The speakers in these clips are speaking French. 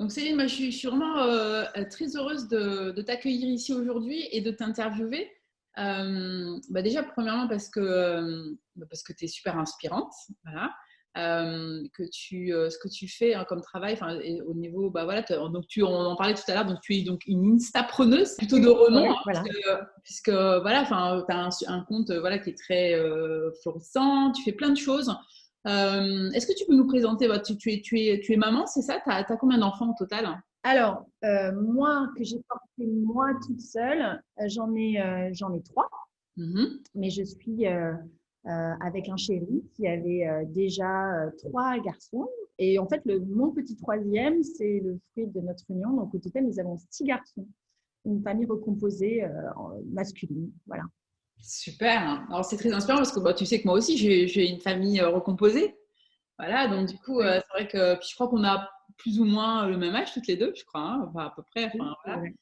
Donc Céline, moi, je suis vraiment très heureuse de t'accueillir ici aujourd'hui et de t'interviewer. Déjà, premièrement, parce que tu es super inspirante, voilà. Ce que tu fais hein, comme travail, et au niveau, bah voilà, donc on en parlait tout à l'heure, donc tu es donc une instapreneuse plutôt de Oui, renom, ouais, hein, voilà. puisque voilà, tu as un compte voilà, qui est très florissant, tu fais plein de choses. Est-ce que tu peux nous présenter, tu es maman, c'est ça? Tu as combien d'enfants au total? Alors, moi, que j'ai porté moi toute seule, j'en ai trois, Mhm. mais je suis avec un chéri qui avait déjà trois garçons. Et en fait, mon petit troisième, c'est le fruit de notre union. Donc, au total, nous avons six garçons, une famille recomposée masculine. Voilà. Super. Alors, c'est très inspirant parce que bah, tu sais que moi aussi, j'ai une famille recomposée. Voilà, donc du coup, Oui, c'est vrai que puis je crois qu'on a plus ou moins le même âge toutes les deux, je crois, hein, enfin, à peu près. oui, Enfin, c'est voilà. vrai.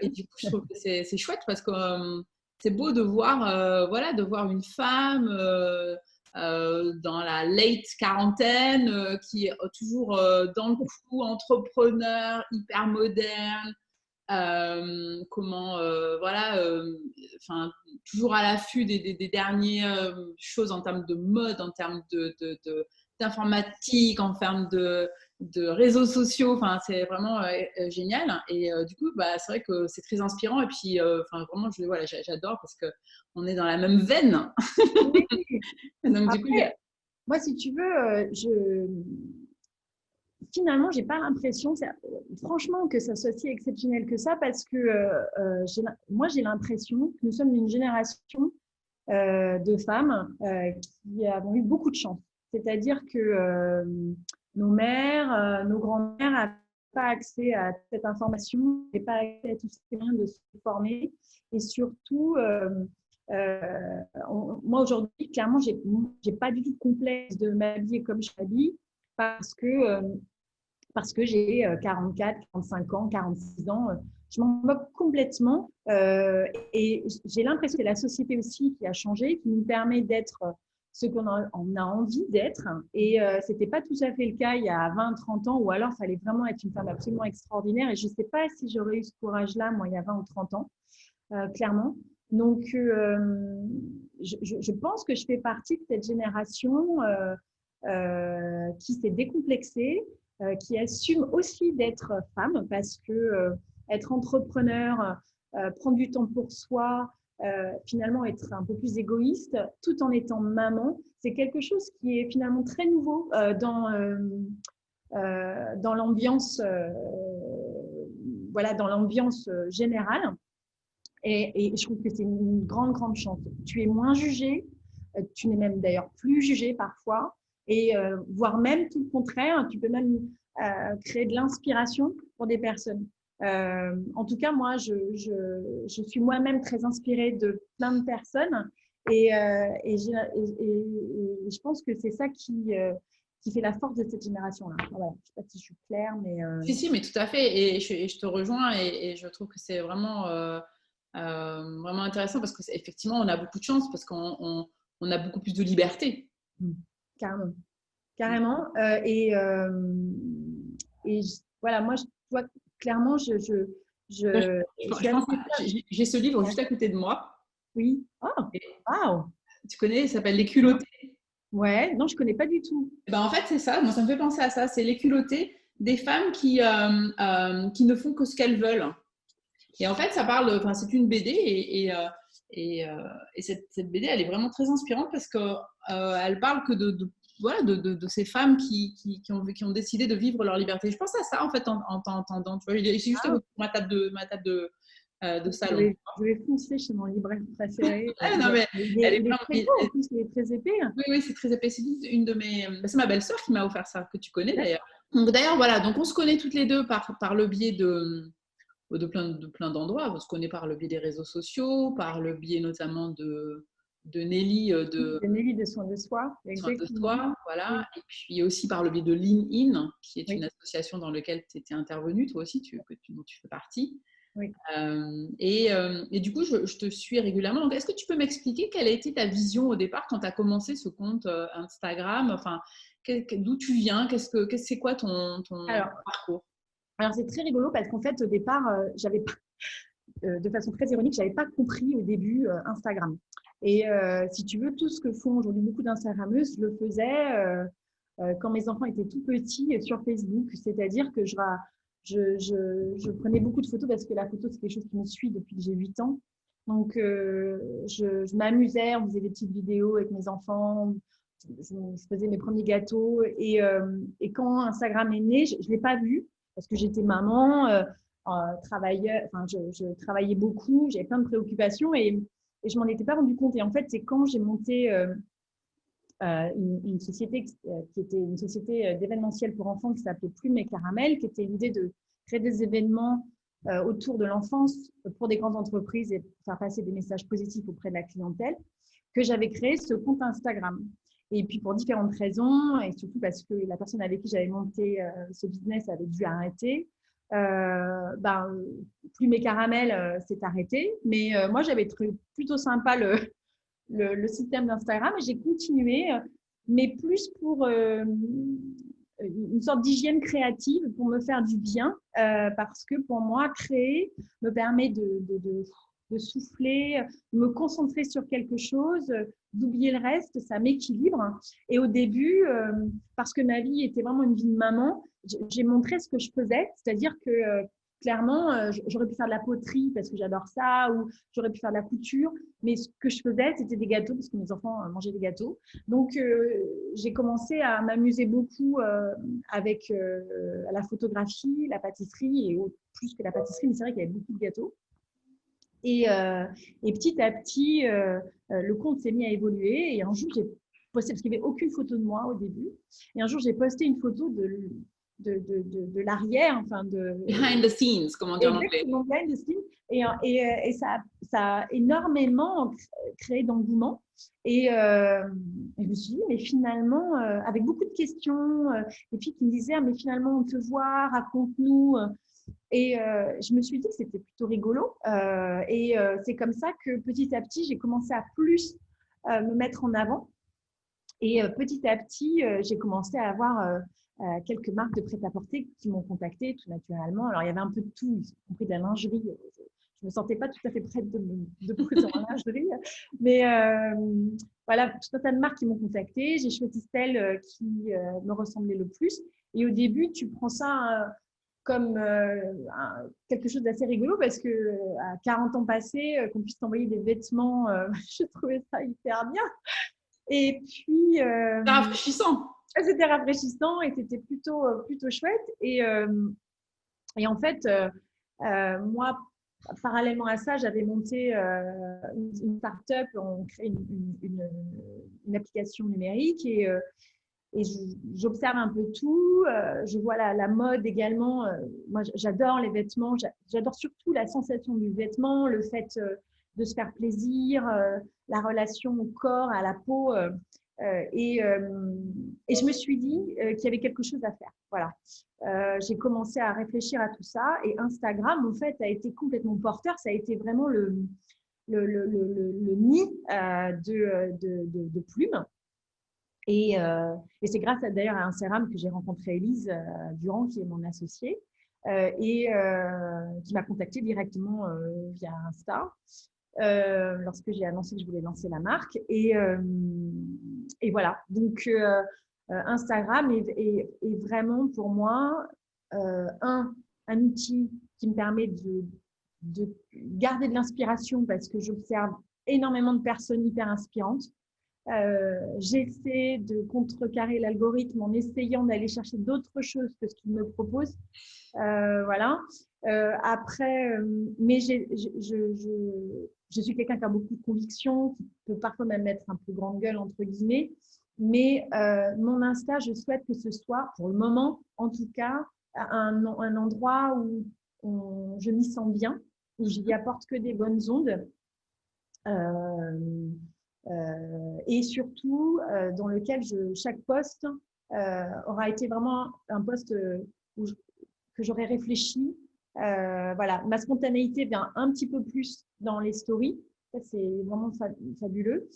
Et du coup, je trouve que c'est chouette parce que c'est beau de voir, voilà, de voir une femme dans la late quarantaine qui est toujours dans le coup, entrepreneur, hyper moderne. Voilà, toujours à l'affût des dernières choses en termes de mode, en termes d'informatique, en termes de réseaux sociaux. Enfin, c'est vraiment génial. Et du coup, bah, c'est vrai que c'est très inspirant. Et puis, vraiment, voilà, j'adore parce que on est dans la même veine. Oui. Donc, du coup, Après, moi, si tu veux, finalement, j'ai pas l'impression, franchement, que ça soit si exceptionnel que ça, parce que moi, j'ai l'impression que nous sommes une génération de femmes qui avons eu beaucoup de chance. C'est-à-dire que nos mères, nos grands-mères n'avaient pas accès à cette information, n'avaient pas accès à tous ces moyens de se former. Et surtout, moi aujourd'hui, clairement, j'ai pas du tout de complexe de m'habiller comme je m'habille parce que j'ai 44, 45 ans, 46 ans. Je m'en moque complètement. Et j'ai l'impression que c'est la société aussi qui a changé, qui nous permet d'être ce qu'on on a envie d'être. Et ce n'était pas tout à fait le cas il y a 20, 30 ans, ou alors il fallait vraiment être une femme absolument extraordinaire. Et je ne sais pas si j'aurais eu ce courage-là, moi, il y a 20 ou 30 ans, clairement. Donc, je pense que je fais partie de cette génération qui s'est décomplexée, qui assume aussi d'être femme parce que être entrepreneur, prendre du temps pour soi, finalement être un peu plus égoïste tout en étant maman, c'est quelque chose qui est finalement très nouveau dans l'ambiance voilà, dans l'ambiance générale. Et je trouve que c'est une grande, grande chance. Tu es moins jugé, tu n'es même d'ailleurs plus jugé parfois, et voire même tout le contraire, tu peux même créer de l'inspiration pour des personnes. En tout cas, moi, je suis moi-même très inspirée de plein de personnes et je pense que c'est ça qui fait la force de cette génération-là. Voilà. Je ne sais pas si je suis claire, mais si, si, mais tout à fait. Et je te rejoins et je trouve que c'est vraiment, vraiment intéressant parce qu'effectivement, on a beaucoup de chance parce qu'on a beaucoup plus de liberté. carrément. Carrément. Voilà, moi, je vois clairement, je Je suis pense assez. que j'ai ce livre juste à côté de moi. Oui. Oh, Et waouh. tu connais, il s'appelle Les Non. culottés. Ouais, non, je connais pas du tout. Ben, en fait, c'est ça. Moi, ça me fait penser à ça. C'est les culottés des femmes qui ne font que ce qu'elles veulent. Et en fait, ça parle, enfin, c'est une BD et, euh, et cette BD, elle est vraiment très inspirante parce que elle parle que voilà, de ces femmes qui ont décidé de vivre leur liberté. Je pense à ça en fait en t'entendant. Tu vois, c'est juste à Ah, côté de ma table de salon. je vais foncer chez mon libraire préféré. Ah, non, mais elle est Il est vraiment, très beau, en plus, il est très épais. oui, oui, c'est très épais. C'est une de mes, c'est ma belle-sœur qui m'a offert ça, que tu connais d'ailleurs. Donc d'ailleurs, voilà, donc on se connaît toutes les deux par le biais de plein d'endroits. On se connaît par le biais des réseaux sociaux, par le biais notamment de Nelly de De Nelly de soin de soi, Soins de exactement. Soi, voilà. Oui, Et puis aussi par le biais de Lean In, qui est une oui, association dans laquelle tu étais intervenue, toi aussi, dont tu fais partie. oui. Et du coup, je te suis régulièrement. Donc, est-ce que tu peux m'expliquer quelle a été ta vision au départ quand tu as commencé ce compte Instagram? Enfin, d'où tu viens? C'est quoi ton Alors, parcours? Alors, c'est très rigolo parce qu'en fait, au départ, j'avais pas, de façon très ironique, j'avais pas compris au début Instagram. Et si tu veux, tout ce que font aujourd'hui beaucoup d'Instagrammeuses, je le faisais quand mes enfants étaient tout petits sur Facebook. C'est-à-dire que je prenais beaucoup de photos parce que la photo, c'est quelque chose qui me suit depuis que j'ai 8 ans. Donc, je m'amusais, on faisait des petites vidéos avec mes enfants, je faisais mes premiers gâteaux. Et quand Instagram est né, je ne l'ai pas vu parce que j'étais maman, je travaillais beaucoup, j'avais plein de préoccupations et je m'en étais pas rendu compte. Et en fait, c'est quand j'ai monté une société qui était une société d'événementiel pour enfants qui s'appelait Plume et Caramel, qui était l'idée de créer des événements autour de l'enfance pour des grandes entreprises et faire passer des messages positifs auprès de la clientèle, que j'avais créé ce compte Instagram. Et puis pour différentes raisons, et surtout parce que la personne avec qui j'avais monté ce business avait dû arrêter, Plume et Caramel s'est arrêté. Mais moi, j'avais trouvé plutôt sympa le système d'Instagram et j'ai continué, mais plus pour une sorte d'hygiène créative pour me faire du bien, parce que pour moi, créer me permet de souffler, me concentrer sur quelque chose, d'oublier le reste, ça m'équilibre. Et au début, parce que ma vie était vraiment une vie de maman, j'ai montré ce que je faisais, c'est-à-dire que clairement, j'aurais pu faire de la poterie parce que j'adore ça, ou j'aurais pu faire de la couture, mais ce que je faisais, c'était des gâteaux parce que mes enfants mangeaient des gâteaux. Donc, j'ai commencé à m'amuser beaucoup avec la photographie, la pâtisserie, et plus que la pâtisserie, mais c'est vrai qu'il y avait beaucoup de gâteaux. Et petit à petit, le compte s'est mis à évoluer. Et un jour, j'ai posté, parce qu'il n'y avait aucune photo de moi au début, et un jour, j'ai posté une photo de l'arrière, enfin de… Behind the scenes, comme on dit en anglais. Exactement, behind the scenes. Et ça a énormément créé d'engouement. Et je me suis dit, mais finalement, avec beaucoup de questions, les filles qui me disaient, mais finalement, on te voit, raconte-nous. Et je me suis dit que c'était plutôt rigolo. C'est comme ça que petit à petit, j'ai commencé à plus me mettre en avant. Et petit à petit, j'ai commencé à avoir quelques marques de prêt-à-porter qui m'ont contactée tout naturellement. Alors, il y avait un peu de tout, y compris de la lingerie. Je ne me sentais pas tout à fait prête de poser en lingerie. Mais voilà, tout un tas de marques qui m'ont contactée. J'ai choisi celle qui me ressemblait le plus. Et au début, tu prends ça comme quelque chose d'assez rigolo parce que à 40 ans passés, qu'on puisse t'envoyer des vêtements, je trouvais ça hyper bien. Et puis, C'est rafraîchissant. c'était rafraîchissant et c'était plutôt chouette. Et en fait, moi, parallèlement à ça, j'avais monté une start-up, on crée une application numérique et j'observe un peu tout. Je vois la mode également. Moi, j'adore les vêtements. J'adore surtout la sensation du vêtement, le fait de se faire plaisir, la relation au corps, à la peau. Et je me suis dit qu'il y avait quelque chose à faire. Voilà. J'ai commencé à réfléchir à tout ça. Et Instagram, en fait, a été complètement porteur. Ça a été vraiment le nid de Plume. Et c'est grâce d'ailleurs à Instagram que j'ai rencontré Élise Durand, qui est mon associée, et qui m'a contactée directement via Insta lorsque j'ai annoncé que je voulais lancer la marque. Et voilà, donc Instagram est vraiment pour moi un outil qui me permet de garder de l'inspiration parce que j'observe énormément de personnes hyper inspirantes. J'essaie de contrecarrer l'algorithme en essayant d'aller chercher d'autres choses que ce qu'il me propose. Voilà. Après, mais je suis quelqu'un qui a beaucoup de convictions, qui peut parfois même être un peu grande gueule, entre guillemets. Mais mon Insta, je souhaite que ce soit, pour le moment, en tout cas, un endroit où je m'y sens bien, où j'y apporte que des bonnes ondes. Et surtout dans lequel chaque poste aura été vraiment un poste que j'aurais réfléchi. Voilà, ma spontanéité vient un petit peu plus dans les stories. Ça, c'est vraiment fabuleux.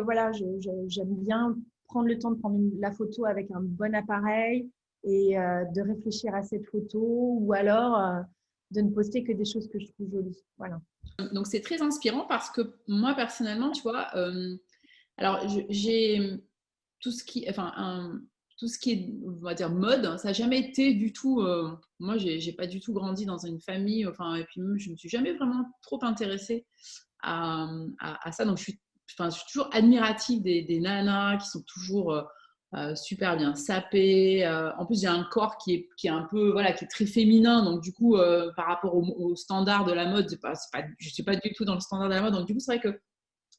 Voilà, j'aime bien prendre le temps de prendre la photo avec un bon appareil et de réfléchir à cette photo ou alors de ne poster que des choses que je trouve jolies. Voilà. Donc, c'est très inspirant parce que moi, personnellement, tu vois, alors j'ai tout ce qui, tout ce qui est, on va dire, mode, ça n'a jamais été du tout. Moi, j'ai pas du tout grandi dans une famille, et puis même, je me suis jamais vraiment trop intéressée à ça. Donc, je suis toujours admirative des nanas qui sont toujours super bien sapées. En plus, j'ai un corps qui est un peu, voilà, qui est très féminin. Donc, du coup, par rapport au standard de la mode, je suis pas du tout dans le standard de la mode. Donc, du coup, c'est vrai que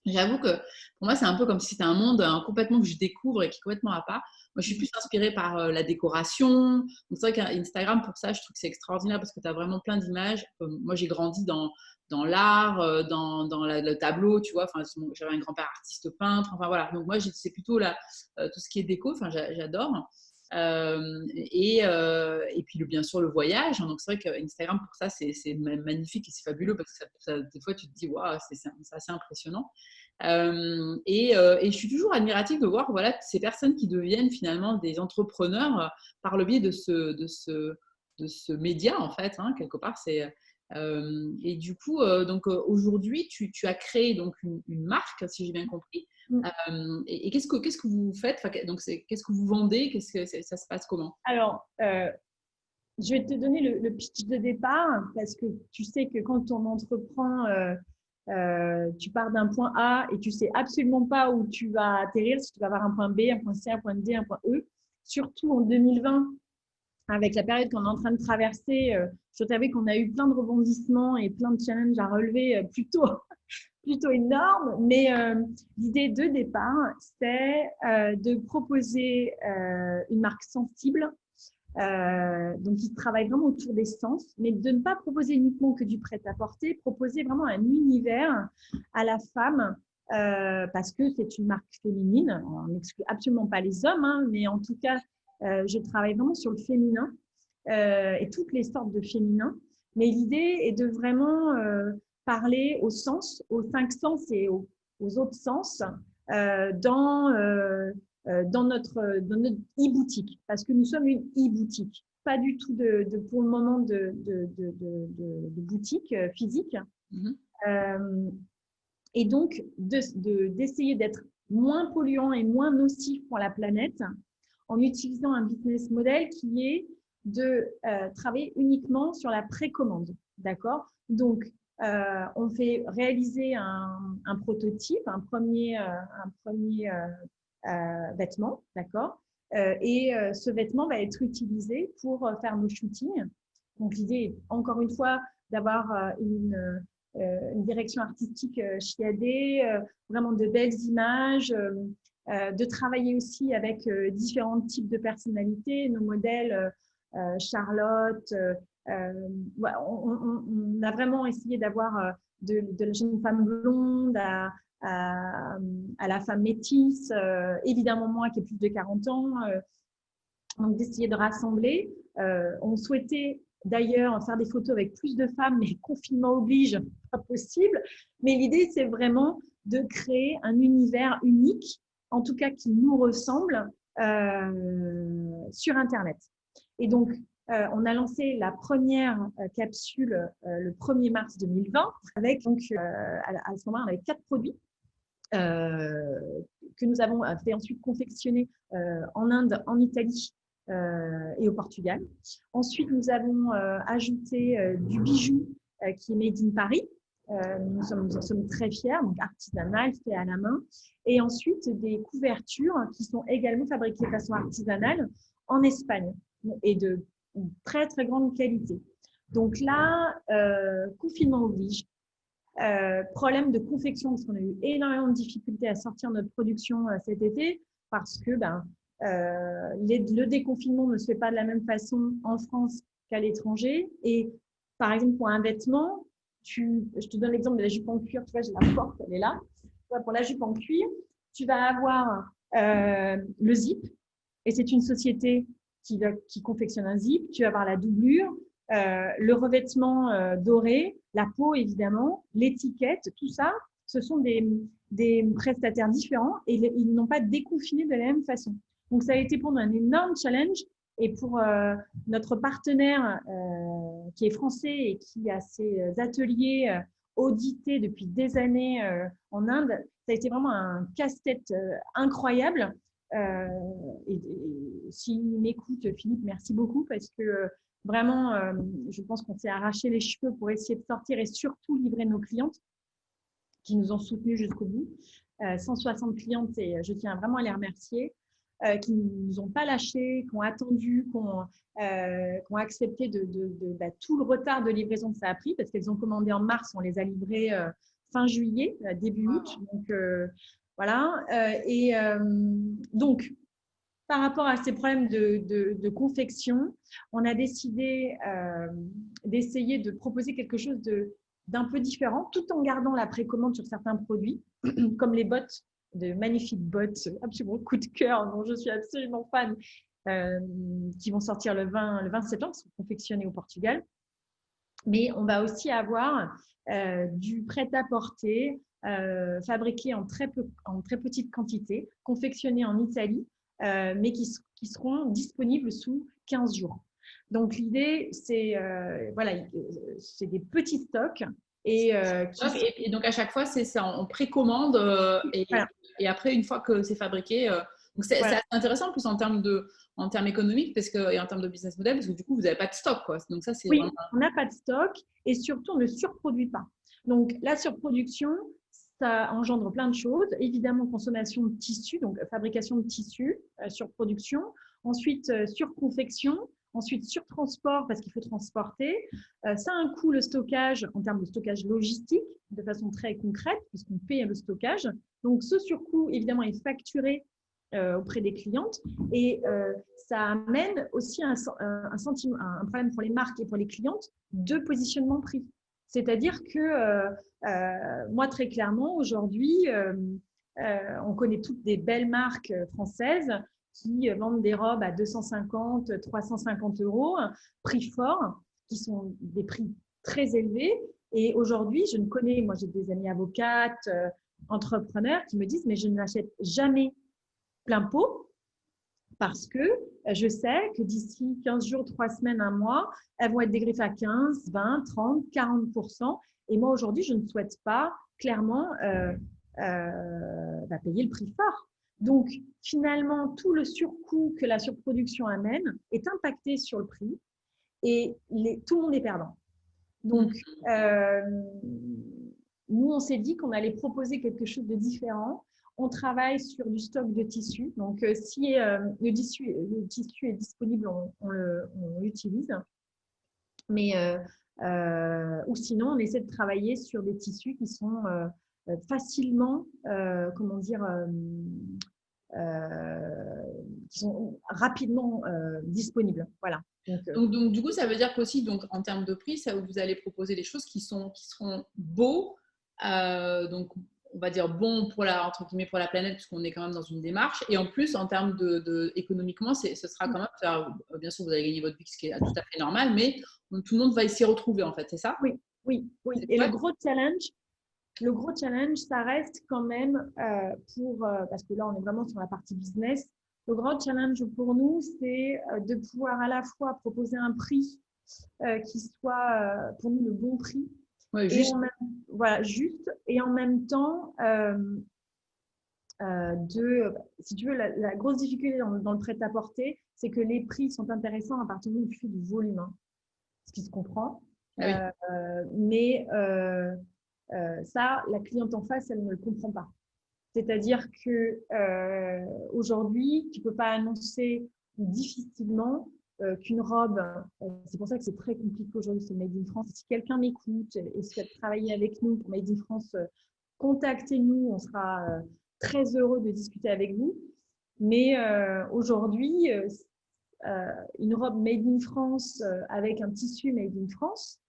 j'avoue que pour moi, c'est un peu comme si c'était un monde complètement que je découvre et qui est complètement à part. Moi, je suis plus inspirée par la décoration. Donc, c'est vrai qu'Instagram, pour ça, je trouve que c'est extraordinaire parce que tu as vraiment plein d'images. Moi, j'ai grandi dans l'art, dans le tableau, tu vois. Enfin, j'avais un grand-père artiste peintre. Enfin, voilà. Donc, moi, c'est plutôt tout ce qui est déco. Enfin, j'adore. Et puis, bien sûr, le voyage. Donc, c'est vrai qu'Instagram, pour ça, c'est magnifique et c'est fabuleux parce que des fois, tu te dis, waouh, c'est assez impressionnant. Et je suis toujours admirative de voir voilà, ces personnes qui deviennent finalement des entrepreneurs par le biais de ce média, en fait, hein, quelque part. Et du coup, aujourd'hui, tu as créé donc une marque, si j'ai bien compris. Et qu'est-ce que vous faites? Donc, qu'est-ce que vous vendez? Ça se passe comment? Alors, je vais te donner le pitch de départ parce que tu sais que quand on entreprend, tu pars d'un point A et tu sais absolument pas où tu vas atterrir, si tu vas avoir un point B, un point C, un point D, un point E. Surtout en 2020, avec la période qu'on est en train de traverser, je t'avoue qu'on a eu plein de rebondissements et plein de challenges à relever plutôt énormes. Mais l'idée de départ, c'est de proposer une marque sensible. Donc, qui travaille vraiment autour des sens, mais de ne pas proposer uniquement que du prêt-à-porter, proposer vraiment un univers à la femme, parce que c'est une marque féminine. On n'exclut absolument pas les hommes, hein, mais en tout cas, je travaille vraiment sur le féminin et toutes les sortes de féminin. Mais l'idée est de vraiment parler aux sens, aux 5 sens et aux autres sens dans notre e-boutique, parce que nous sommes une e-boutique, pas du tout pour le moment de boutique physique. Et donc, d'essayer d'être moins polluant et moins nocif pour la planète en utilisant un business model qui est de travailler uniquement sur la précommande. D'accord? Donc, on fait réaliser un prototype, un premier vêtement, d'accord? Et ce vêtement va être utilisé pour faire nos shootings. Donc, l'idée est, encore une fois, d'avoir une direction artistique chiadée, vraiment de belles images, de travailler aussi avec différents types de personnalités, nos modèles, Charlotte. On a vraiment essayé d'avoir de la jeune femme blonde à la femme métisse, évidemment moi qui ai plus de 40 ans, donc d'essayer de rassembler. On souhaitait d'ailleurs faire des photos avec plus de femmes, mais confinement oblige, pas possible. Mais l'idée, c'est vraiment de créer un univers unique, en tout cas qui nous ressemble, sur Internet. Et donc, on a lancé la première capsule le 1er mars 2020 avec, donc, à ce moment-là, on avait 4 produits que nous avons fait ensuite confectionner en Inde, en Italie et au Portugal. Ensuite, nous avons ajouté du bijou qui est made in Paris. Nous sommes très fiers, donc artisanal, fait à la main. Et ensuite, des couvertures qui sont également fabriquées de façon artisanale en Espagne et de très, très grande qualité. Donc là, confinement oblige. Problème de confection, parce qu'on a eu énormément de difficultés à sortir notre production cet été, parce que le déconfinement ne se fait pas de la même façon en France qu'à l'étranger. Et par exemple, pour un vêtement, je te donne l'exemple de la jupe en cuir, tu vois, je la porte, elle est là. Pour la jupe en cuir, tu vas avoir le zip, et c'est une société qui confectionne un zip. Tu vas avoir la doublure, le revêtement doré, la peau évidemment, l'étiquette, tout ça, ce sont des prestataires différents et ils n'ont pas déconfiné de la même façon. Donc, ça a été pour nous un énorme challenge Et pour notre partenaire qui est français et qui a ses ateliers audités depuis des années en Inde, ça a été vraiment un casse-tête incroyable. Et s'il m'écoute, Philippe, merci beaucoup parce que vraiment, je pense qu'on s'est arraché les cheveux pour essayer de sortir et surtout livrer nos clientes qui nous ont soutenus jusqu'au bout. 160 clientes et je tiens vraiment à les remercier, qui ne nous ont pas lâchés, qui ont attendu, qui ont accepté tout le retard de livraison que ça a pris parce qu'elles ont commandé en mars, on les a livrées fin juillet, début août. Donc, voilà. Donc, par rapport à ces problèmes de confection, on a décidé d'essayer de proposer quelque chose d'un peu différent, tout en gardant la précommande sur certains produits, comme les bottes, de magnifiques bottes, absolument coup de cœur, dont je suis absolument fan, qui vont sortir le 20 septembre, qui sont confectionnées au Portugal. Mais on va aussi avoir du prêt-à-porter fabriqué en très petite quantité, confectionné en Italie, mais qui seront disponibles sous 15 jours. Donc, l'idée, c'est des petits stocks. Et donc, à chaque fois, c'est ça, on précommande et après, une fois que c'est fabriqué, donc c'est assez intéressant en plus en termes économiques et en termes de business model, parce que du coup, vous n'avez pas de stock, quoi. Donc ça, c'est vraiment... on n'a pas de stock et surtout, on ne surproduit pas. Donc, la surproduction, ça engendre plein de choses. Évidemment, consommation de tissus, donc fabrication de tissus, surproduction. Ensuite, surconfection. Ensuite, surtransport, parce qu'il faut transporter. Ça a un coût, le stockage, en termes de stockage logistique, de façon très concrète, puisqu'on paye le stockage. Donc, ce surcoût, évidemment, est facturé auprès des clientes. Et ça amène aussi un problème pour les marques et pour les clientes de positionnement prix. C'est-à-dire que moi, très clairement, aujourd'hui, on connaît toutes des belles marques françaises qui vendent des robes à 250, 350 euros, prix fort, qui sont des prix très élevés. Et aujourd'hui, moi j'ai des amies avocates, entrepreneurs qui me disent, mais je n'achète jamais plein pot parce que je sais que d'ici 15 jours, 3 semaines, 1 mois, elles vont être dégriffées à 15, 20, 30, 40%. Et moi, aujourd'hui, je ne souhaite pas clairement payer le prix fort. Donc, finalement, tout le surcoût que la surproduction amène est impacté sur le prix et tout le monde est perdant. Donc, nous, on s'est dit qu'on allait proposer quelque chose de différent. On travaille sur du stock de tissu. Donc, si le tissu est disponible, on l'utilise. Mais, ou sinon, on essaie de travailler sur des tissus qui sont facilement, qui sont rapidement disponibles. Voilà. Donc, du coup, ça veut dire qu'aussi, donc, en termes de prix, vous allez proposer des choses qui seront beaux, donc on va dire bon entre guillemets pour la planète, puisqu'on est quand même dans une démarche. Et en plus, en termes économiquement, ce sera quand même, bien sûr, vous allez gagner votre vie, ce qui est tout à fait normal, mais tout le monde va s'y retrouver, en fait, c'est ça? Oui. Et le gros challenge, ça reste quand même parce que là, on est vraiment sur la partie business. Le grand challenge pour nous, c'est de pouvoir à la fois proposer un prix qui soit pour nous le bon prix. Ouais, juste. Juste. Et en même temps, si tu veux, la grosse difficulté dans le prêt-à-porter, c'est que les prix sont intéressants à partir du moment où tu fais du volume, ce qui se comprend. Ah oui. Mais ça, la cliente en face, elle ne le comprend pas. C'est-à-dire que aujourd'hui, tu ne peux pas annoncer difficilement qu'une robe, c'est pour ça que c'est très compliqué aujourd'hui ce Made in France. Si quelqu'un m'écoute et souhaite travailler avec nous pour Made in France, contactez-nous, on sera très heureux de discuter avec vous. Mais aujourd'hui, une robe Made in France avec un tissu Made in France,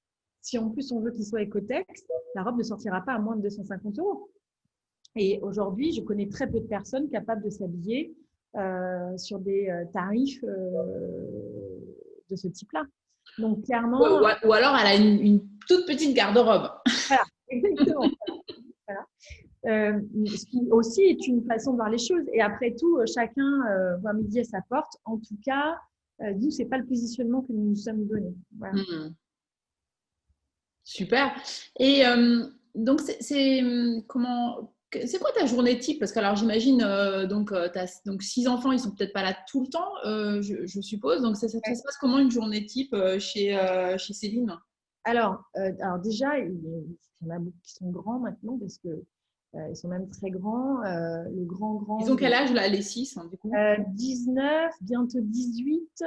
si en plus on veut qu'il soit écotex, la robe ne sortira pas à moins de 250 euros. Et aujourd'hui, je connais très peu de personnes capables de s'habiller sur des tarifs de ce type-là. Donc, clairement… Ou alors, elle a une toute petite garde-robe. Voilà, exactement. Voilà. Ce qui aussi est une façon de voir les choses. Et après tout, chacun voit midi à sa porte. En tout cas, D'où c'est pas le positionnement que nous nous sommes donné. Voilà. Super. Et donc, c'est quoi ta journée type? Parce que alors j'imagine donc 6 enfants, ils sont peut-être pas là tout le temps, je suppose. Donc ça se passe comment une journée type chez Céline? Alors déjà, il y en a beaucoup qui sont grands maintenant parce que ils sont même très grands. Le Ils ont quel âge là, les 6 hein, du coup? 19, bientôt 18,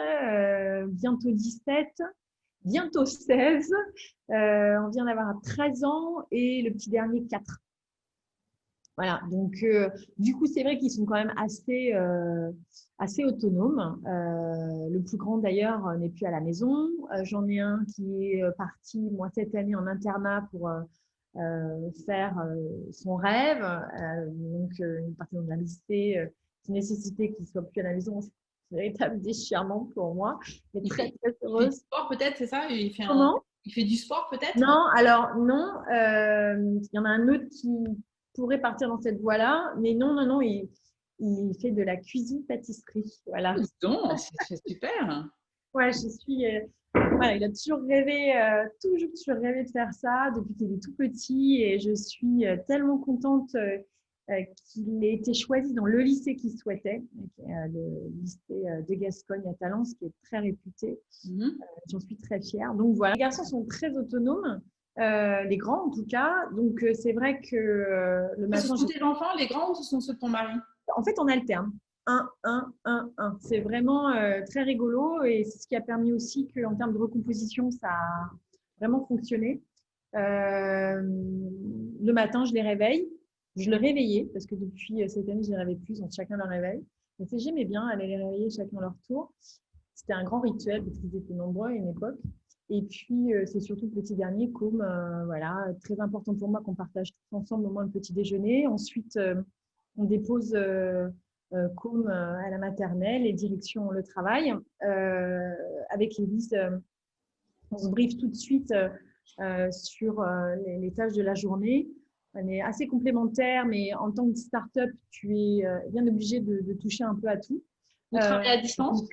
bientôt 17, bientôt 16. On vient d'avoir 13 ans et le petit dernier 4. Voilà, donc du coup, c'est vrai qu'ils sont quand même assez autonomes. Le plus grand d'ailleurs n'est plus à la maison. J'en ai un qui est parti, moi, cette année en internat pour faire son rêve. Donc, une partie de la lycée qui nécessitait qu'il soit plus à la maison. C'est un véritable déchirement pour moi. Mais très, très Il fait du heureuse. sport peut-être, c'est ça? Comment? Il fait du sport peut-être? Non, alors non. Il y en a un autre qui pourrait partir dans cette voie-là, mais non, non, non, il fait de la cuisine-pâtisserie. Voilà. Dis donc, c'est super. Ouais, voilà, il a toujours rêvé de faire ça depuis qu'il est tout petit et je suis tellement contente qu'il ait été choisi dans le lycée qu'il souhaitait, le lycée de Gascogne à Talence, qui est très réputé. J'en suis très fière. Donc voilà, les garçons sont très autonomes, les grands en tout cas. Donc c'est vrai que le Ce matin, sont tes enfants, les grands, ou ce sont ceux de ton mari? en fait, on alterne. Un. C'est vraiment très rigolo et c'est ce qui a permis aussi qu'en termes de recomposition, ça a vraiment fonctionné. Le matin, je les réveille. Je le réveillais parce que depuis cette année, je les réveille plus, donc chacun leur réveille. Mais j'aimais bien aller les réveiller chacun leur tour. C'était un grand rituel parce qu'ils étaient nombreux à une époque. Et puis, c'est surtout le petit dernier, comme voilà, très important pour moi qu'on partage tous ensemble au moins le petit déjeuner. Ensuite, on dépose Com à la maternelle et direction le travail. Avec Élise, on se briefe tout de suite sur les tâches de la journée. On est assez complémentaires, mais en tant que start-up, tu es bien obligé de toucher un peu à tout. Vous travaillez à distance?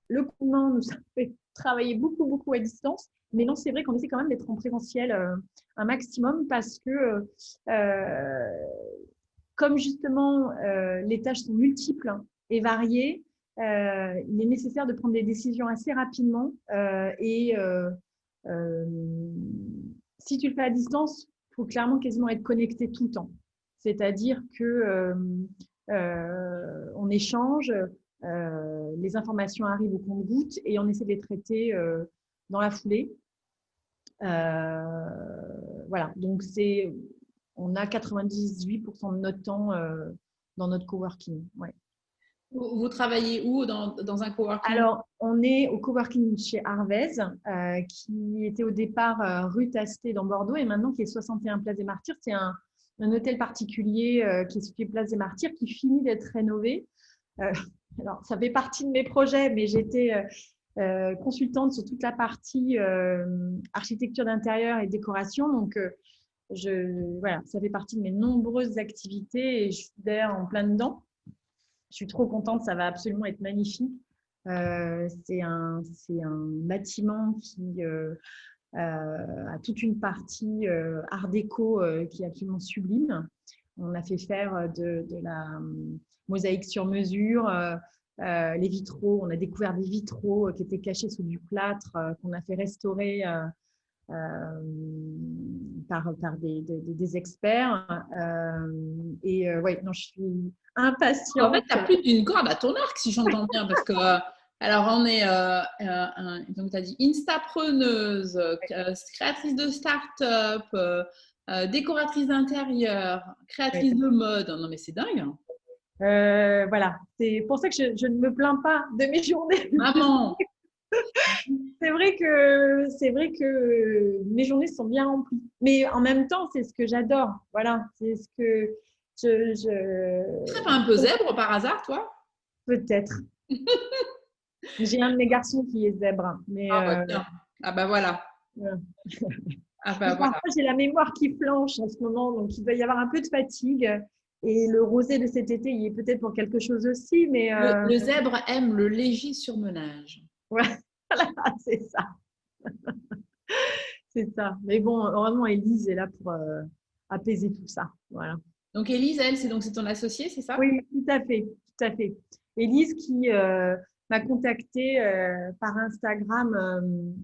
Le confinement nous a fait travailler beaucoup, beaucoup à distance. Mais non, c'est vrai qu'on essaie quand même d'être en présentiel un maximum parce que comme justement les tâches sont multiples et variées, il est nécessaire de prendre des décisions assez rapidement. Si tu le fais à distance, il faut clairement quasiment être connecté tout le temps. C'est-à-dire que on échange, les informations arrivent au compte-gouttes et on essaie de les traiter dans la foulée. Voilà, donc on a 98% de notre temps dans notre coworking. Ouais. Vous travaillez où dans un coworking? Alors, on est au coworking chez Arvez, qui était au départ rue Tastet dans Bordeaux et maintenant qui est 61 Place des Martyrs. C'est un hôtel particulier qui est situé Place des Martyrs qui finit d'être rénové. Alors, ça fait partie de mes projets, mais j'étais consultante sur toute la partie architecture d'intérieur et décoration. Donc, voilà, ça fait partie de mes nombreuses activités et je suis d'ailleurs en plein dedans. Je suis trop contente, ça va absolument être magnifique. C'est un bâtiment qui a toute une partie art déco qui est absolument sublime. On a fait faire de la mosaïque sur mesure, les vitraux. On a découvert des vitraux qui étaient cachés sous du plâtre, qu'on a fait restaurer par des experts. Ouais, non, je suis impatiente. En fait, tu as plus d'une corde à ton arc, si j'entends bien, parce que alors on est donc tu as dit instapreneuse, créatrice de start-up, décoratrice d'intérieur, créatrice de mode. Non mais c'est dingue. Voilà, c'est pour ça que je ne me plains pas de mes journées. Maman. C'est vrai que mes journées sont bien remplies. Mais en même temps, c'est ce que j'adore. Voilà, c'est ce que Tu serais pas un peu zèbre par hasard, toi? Peut-être. J'ai un de mes garçons qui est zèbre. Mais ah bah voilà. Ah bah voilà. Parfois, j'ai la mémoire qui flanche en ce moment, donc il doit y avoir un peu de fatigue. Et le rosé de cet été, il est peut-être pour quelque chose aussi. Mais le zèbre aime le léger surmenage. Voilà, c'est ça. C'est ça. Mais bon, heureusement, Élise est là pour apaiser tout ça. Voilà. Donc, Élise, elle, c'est ton associée, c'est ça? Oui, tout à fait, tout à fait. Élise qui m'a contactée par Instagram.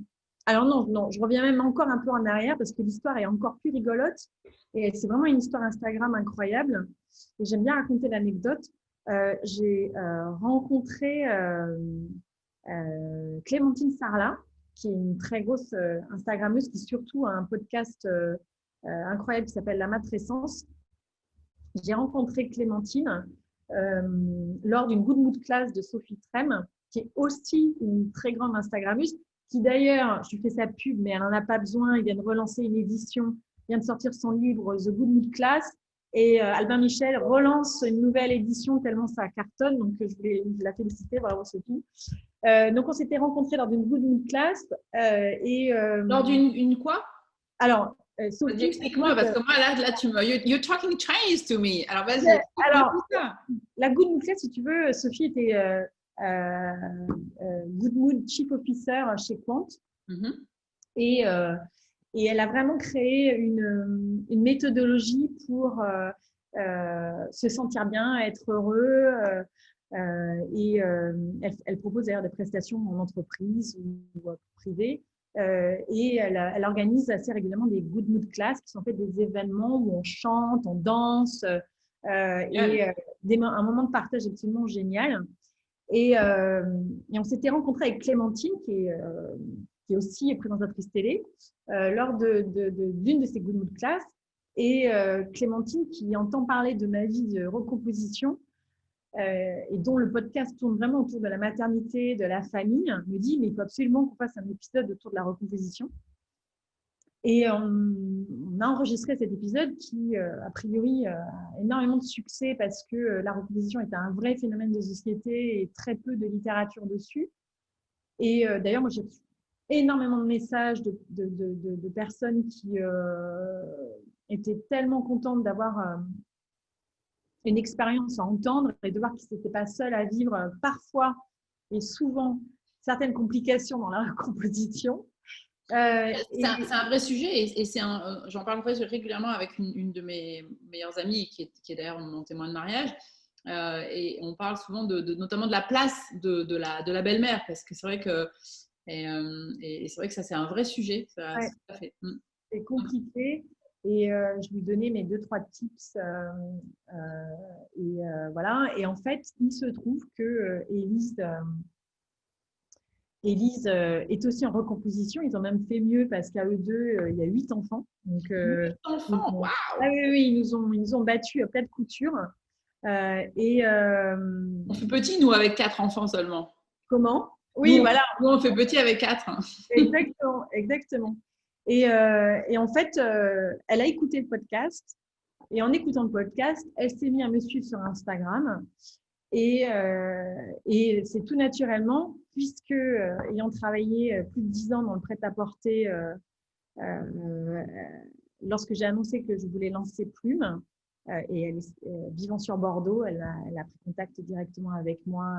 Alors non, non, je reviens même encore un peu en arrière parce que l'histoire est encore plus rigolote et c'est vraiment une histoire Instagram incroyable. Et j'aime bien raconter l'anecdote. J'ai rencontré Clémentine Sarlat, qui est une très grosse Instagrammeuse qui surtout a un podcast incroyable qui s'appelle La Matrescence. J'ai rencontré Clémentine lors d'une Good Mood Class de Sophie Trem, qui est aussi une très grande Instagrammeuse, qui d'ailleurs, je lui fais sa pub, mais elle n'en a pas besoin, il vient de relancer une édition, vient de sortir son livre The Good Mood Class, et Albin Michel relance une nouvelle édition tellement ça cartonne, donc je voulais la féliciter, bravo Sophie. Donc on s'était rencontrés lors d'une Good Mood Class. Lors d'une quoi? Alors, Sophie, explique-moi, parce que moi, là you're talking Chinese to me. Alors, vas-y, alors, tout ça. La Good Mood Class, si tu veux, Sophie était Good Mood Chief Officer chez Quant. Mm-hmm. Et elle a vraiment créé une méthodologie pour se sentir bien, être heureux. Elle propose d'ailleurs des prestations en entreprise ou privée. Et elle organise assez régulièrement des Good Mood Class qui sont en fait des événements où on chante, on danse un moment de partage absolument génial. Et on s'était rencontrés avec Clémentine qui est aussi présentatrice télé lors d'une de ces Good Mood Class. Et Clémentine qui entend parler de ma vie de recomposition et dont le podcast tourne vraiment autour de la maternité, de la famille, me dit mais il faut absolument qu'on fasse un épisode autour de la recomposition. Et on a enregistré cet épisode qui, a priori, a énormément de succès parce que la recomposition est un vrai phénomène de société et très peu de littérature dessus. Et d'ailleurs, moi, j'ai reçu énormément de messages de personnes qui étaient tellement contentes d'avoir une expérience à entendre et de voir qu'ils n'étaient pas seuls à vivre parfois et souvent certaines complications dans la recomposition. C'est un vrai sujet et j'en parle régulièrement avec une de mes meilleures amies qui est d'ailleurs mon témoin de mariage. Et on parle souvent notamment de la place de la belle-mère parce que c'est vrai que et c'est vrai que ça c'est un vrai sujet. Ça, ouais. tout à fait. C'est compliqué et je lui donnais mes 2-3 tips voilà. Et en fait, il se trouve que Élise est aussi en recomposition. Ils ont même fait mieux parce qu'à eux deux, il y a 8 enfants. Donc, 8 enfants, waouh! Ah oui, ils nous ont battus à plat de couture. On fait petit, nous, avec 4 enfants seulement. Comment? Oui, voilà. Nous, on fait petit avec 4. Exactement, exactement. Et en fait, elle a écouté le podcast. Et en écoutant le podcast, elle s'est mise à me suivre sur Instagram. Et c'est tout naturellement, puisque ayant travaillé plus de 10 ans dans le prêt-à-porter, lorsque j'ai annoncé que je voulais lancer Plume, et elle vivant sur Bordeaux, elle a pris contact directement avec moi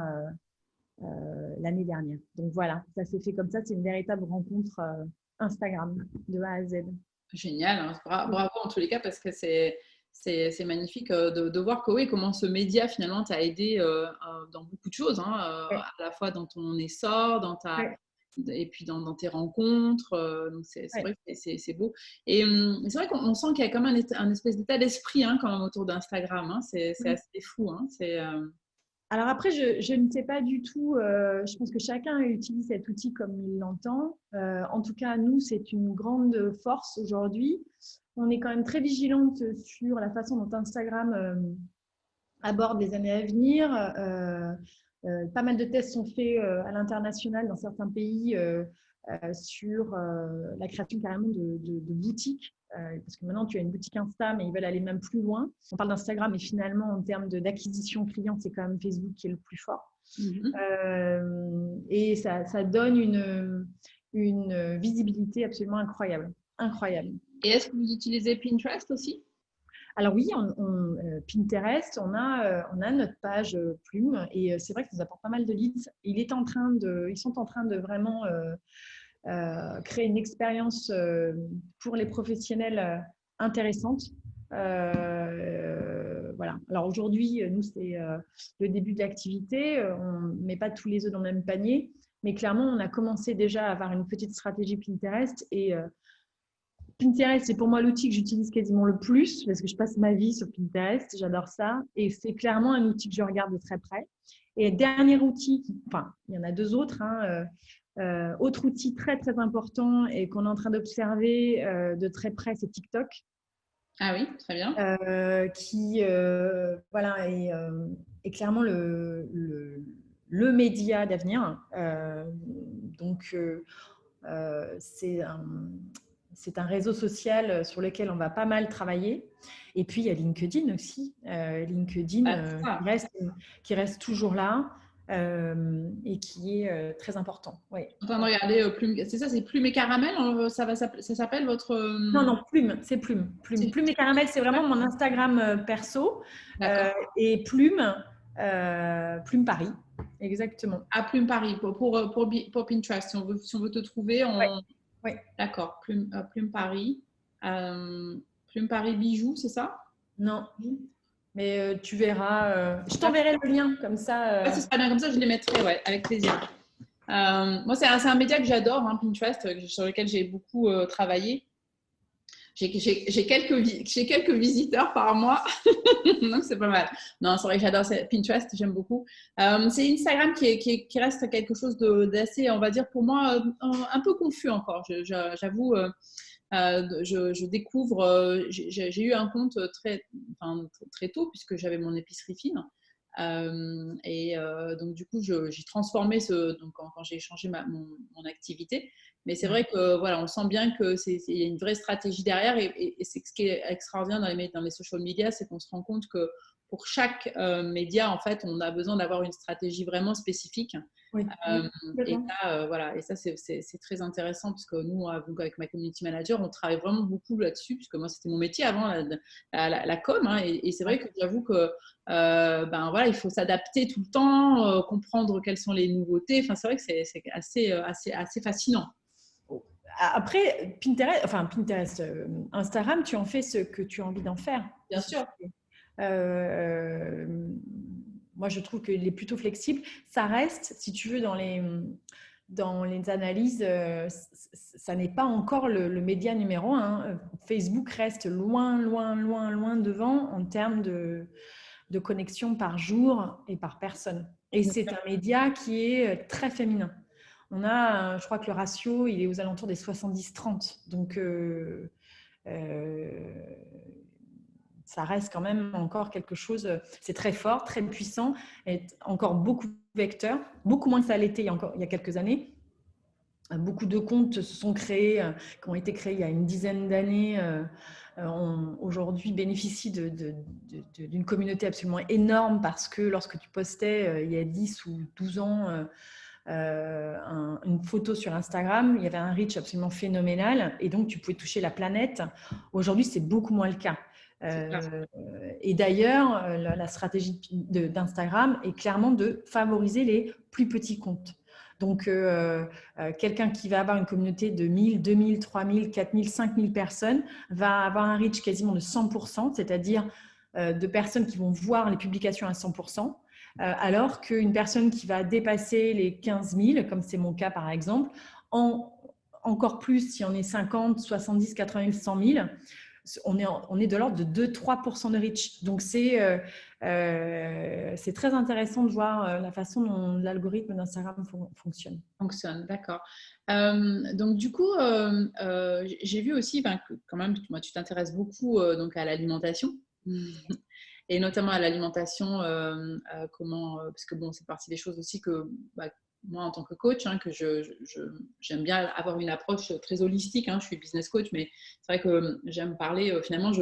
l'année dernière. Donc voilà, ça s'est fait comme ça. C'est une véritable rencontre Instagram de A à Z. Génial, hein. Bravo en tous les cas parce que c'est magnifique de voir que, oui, comment ce média finalement t'a aidé dans beaucoup de choses, hein, Ouais. à la fois dans ton essor, et puis dans tes rencontres. Donc c'est vrai que c'est beau. Et c'est vrai qu'on sent qu'il y a quand même un espèce d'état d'esprit quand même autour d'Instagram. Hein. C'est assez fou. Hein. Alors après, je ne sais pas du tout, je pense que chacun utilise cet outil comme il l'entend. En tout cas, nous, c'est une grande force aujourd'hui. On est quand même très vigilante sur la façon dont Instagram aborde les années à venir. Pas mal de tests sont faits à l'international dans certains pays sur la création carrément de boutiques. Parce que maintenant, tu as une boutique Insta, mais ils veulent aller même plus loin. On parle d'Instagram, mais finalement, en termes d'acquisition client, c'est quand même Facebook qui est le plus fort. Et ça donne une visibilité absolument incroyable. Incroyable. Et est-ce que vous utilisez Pinterest aussi? Alors oui, Pinterest, on a notre page Plume et c'est vrai que ça nous apporte pas mal de leads. Ils sont en train de vraiment créer une expérience pour les professionnels intéressante. Voilà. Alors aujourd'hui, nous, c'est le début de l'activité. On ne met pas tous les œufs dans le même panier, mais clairement, on a commencé déjà à avoir une petite stratégie Pinterest et Pinterest, c'est pour moi l'outil que j'utilise quasiment le plus parce que je passe ma vie sur Pinterest, j'adore ça et c'est clairement un outil que je regarde de très près. Et dernier outil, enfin, il y en a deux autres, hein, autre outil très très important et qu'on est en train d'observer de très près, c'est TikTok. Ah oui, très bien. Qui voilà, est clairement le média d'avenir. Donc, c'est un réseau social sur lequel on va pas mal travailler. Et puis, il y a LinkedIn aussi. LinkedIn qui reste toujours là et qui est très important. Ouais. En train de regarder Plume. C'est ça, c'est Plume et Caramel, ça s'appelle votre… Non, Plume, c'est Plume. Plume et Caramel, c'est vraiment mon Instagram perso. Et Plume, Plume Paris, exactement. À Plume Paris, pour Pinterest, si on veut te trouver, Ouais. D'accord, Plume Paris. Plume Paris bijoux, c'est ça? Non, mais tu verras. Je t'enverrai le lien comme ça. Ouais, ce sera bien, comme ça je les mettrai, ouais, avec plaisir. Moi, c'est un média que j'adore, hein, Pinterest, sur lequel j'ai beaucoup travaillé. J'ai quelques visiteurs par mois, donc c'est pas mal. Non, c'est vrai que j'adore Pinterest, j'aime beaucoup. C'est Instagram qui reste quelque chose d'assez, on va dire, pour moi, un peu confus encore. J'avoue, je découvre, j'ai eu un compte très tôt, puisque j'avais mon épicerie fine. Donc du coup j'ai transformé donc quand j'ai changé mon activité, mais c'est vrai que voilà, on sent bien que il y a une vraie stratégie derrière et c'est ce qui est extraordinaire dans les social media, c'est qu'on se rend compte que pour chaque média en fait on a besoin d'avoir une stratégie vraiment spécifique. Oui. Et ça c'est très intéressant parce que nous avec ma community manager on travaille vraiment beaucoup là-dessus, puisque moi c'était mon métier avant, la com, hein, et c'est vrai que j'avoue que il faut s'adapter tout le temps, comprendre quelles sont les nouveautés. Enfin, c'est vrai que c'est assez fascinant. Après, Pinterest, Instagram, tu en fais ce que tu as envie d'en faire. Bien sûr. Moi, je trouve qu'il est plutôt flexible. Ça reste, si tu veux, dans les analyses, ça n'est pas encore le média numéro 1. Facebook reste loin devant en termes de connexion par jour et par personne. Et c'est un média qui est très féminin. On a, je crois que le ratio, il est aux alentours des 70-30. Donc, ça reste quand même encore quelque chose, c'est très fort, très puissant, et encore beaucoup de vecteurs, beaucoup moins que ça l'était il y a quelques années. Beaucoup de comptes se sont créés, qui ont été créés il y a une dizaine d'années, aujourd'hui bénéficient d'une communauté absolument énorme parce que lorsque tu postais il y a 10 ou 12 ans une photo sur Instagram, il y avait un reach absolument phénoménal et donc tu pouvais toucher la planète. Aujourd'hui, c'est beaucoup moins le cas. Et d'ailleurs, la stratégie d'Instagram est clairement de favoriser les plus petits comptes. Donc, quelqu'un qui va avoir une communauté de 1000, 2000, 3000, 4000, 5000 personnes va avoir un reach quasiment de 100%, c'est-à-dire de personnes qui vont voir les publications à 100%, alors qu'une personne qui va dépasser les 15 000, comme c'est mon cas par exemple, encore plus si on est 50, 70, 80 000, 100 000, on est de l'ordre de 2-3% de reach. Donc, c'est très intéressant de voir la façon dont l'algorithme d'Instagram fonctionne. D'accord. Donc, du coup, j'ai vu aussi que quand même, moi, tu t'intéresses beaucoup donc à l'alimentation. Et notamment à l'alimentation, parce que bon, c'est partie des choses aussi que moi, en tant que coach, hein, que j'aime bien avoir une approche très holistique. Hein, je suis business coach, mais c'est vrai que j'aime parler, finalement,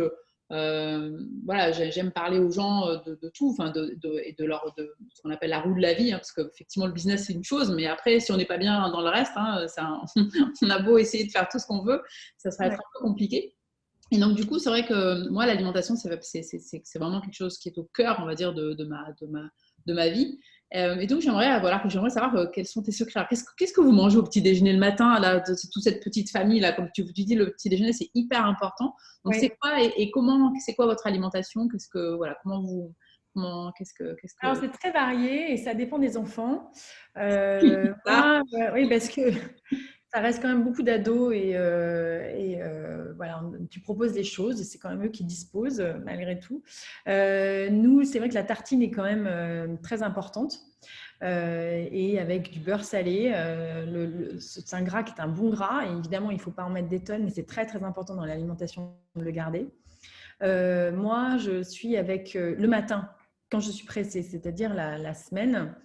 j'aime parler aux gens de tout, et de ce qu'on appelle la roue de la vie, hein, parce qu'effectivement, le business, c'est une chose, mais après, si on n'est pas bien dans le reste, hein, on a beau essayer de faire tout ce qu'on veut, ça sera être un peu compliqué. Et donc, du coup, c'est vrai que moi, l'alimentation, c'est vraiment quelque chose qui est au cœur, on va dire, de ma vie. Et donc, j'aimerais savoir quels sont tes secrets. Alors, qu'est-ce que vous mangez au petit déjeuner le matin, là, toute cette petite famille, là, comme tu dis, le petit déjeuner, c'est hyper important. Donc, c'est Oui. quoi et comment, c'est quoi votre alimentation? Voilà, qu'est-ce Alors, que… c'est très varié et ça dépend des enfants. Ah, Oui, parce que ça reste quand même beaucoup d'ados voilà, tu proposes des choses et c'est quand même eux qui disposent malgré tout. Nous, c'est vrai que la tartine est quand même très importante et avec du beurre salé. C'est un gras qui est un bon gras et évidemment, il ne faut pas en mettre des tonnes, mais c'est très très important dans l'alimentation de le garder. Moi, je suis avec le matin quand je suis pressée, c'est-à-dire la semaine.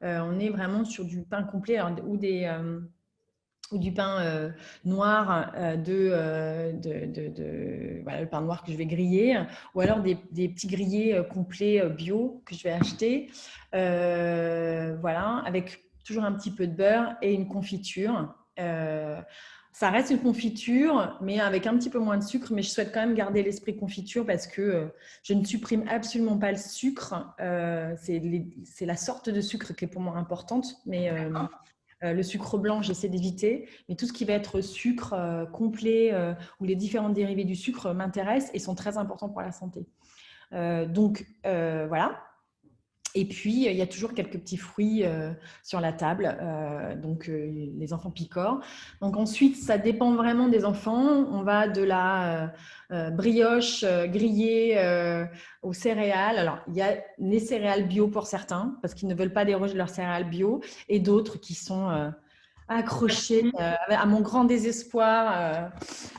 On est vraiment sur du pain complet ou du pain noir, voilà, le pain noir que je vais griller, ou alors des petits grillés complets bio que je vais acheter, voilà, avec toujours un petit peu de beurre et une confiture. Ça reste une confiture, mais avec un petit peu moins de sucre, mais je souhaite quand même garder l'esprit confiture parce que je ne supprime absolument pas le sucre. C'est la sorte de sucre qui est pour moi importante, mais le sucre blanc, j'essaie d'éviter, mais tout ce qui va être sucre complet ou les différents dérivés du sucre m'intéressent et sont très importants pour la santé. Donc, voilà. Et puis, il y a toujours quelques petits fruits sur la table, donc les enfants picorent. Donc ensuite, ça dépend vraiment des enfants. On va de la brioche grillée aux céréales. Alors, il y a les céréales bio pour certains, parce qu'ils ne veulent pas déroger de leurs céréales bio, et d'autres qui sont accrochés à mon grand désespoir